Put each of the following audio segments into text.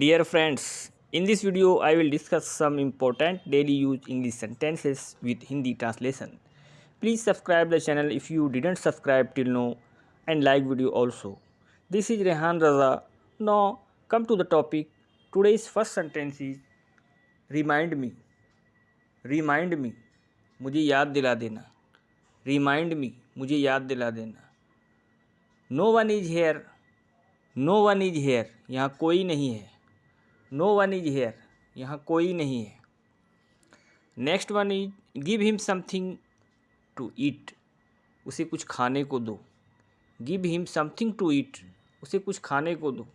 Dear friends, in this video I will discuss some important daily use English sentences with Hindi translation. Please subscribe the channel if you didn't subscribe till now and like video also. This is Rehan Raza. Now come to the topic. Today's first sentence is remind me. Remind me. मुझे याद दिला देना. Remind me. मुझे याद दिला देना. No one is here. No one is here. यहाँ कोई नहीं है. नो वन इज हेयर, यहाँ कोई नहीं है. Next one is give him something to eat, उसे कुछ खाने को दो. Give him something to eat, उसे कुछ खाने को दो.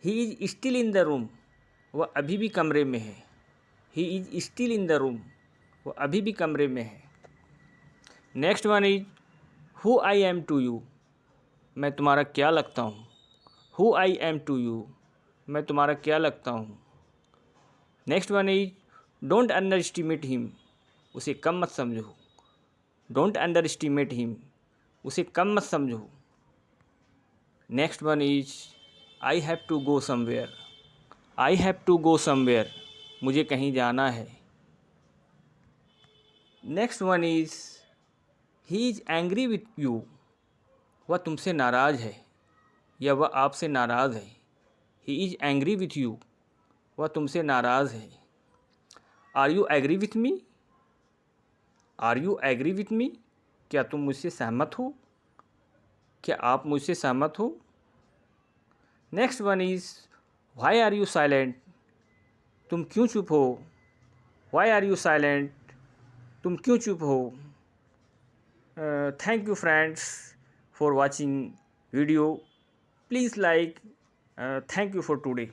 He is still in the room, वह अभी भी कमरे में है. He is still in the room, वह अभी भी कमरे में है. Next one is who I am to you, मैं तुम्हारा क्या लगता हूँ. Who I am to you, मैं तुम्हारा क्या लगता हूँ. Next one is don't under estimate him, उसे कम मत समझो. डोंट अंडर एस्टिमेट हिम, उसे कम मत समझो. Next one is I have to go somewhere. I have to go somewhere, मुझे कहीं जाना है. Next one is he is angry with you, वह तुमसे नाराज़ है या वह आपसे नाराज़ है. He is angry with you, वह तुमसे नाराज़ है. Are you agree with me. Are you agree with me, क्या तुम मुझसे सहमत हो. क्या आप मुझसे सहमत हो. Next one is why are you silent, तुम क्यों चुप हो. वाई आर यू साइलेंट, तुम क्यों चुप हो. Thank you friends for watching video. Please like. Thank you for today.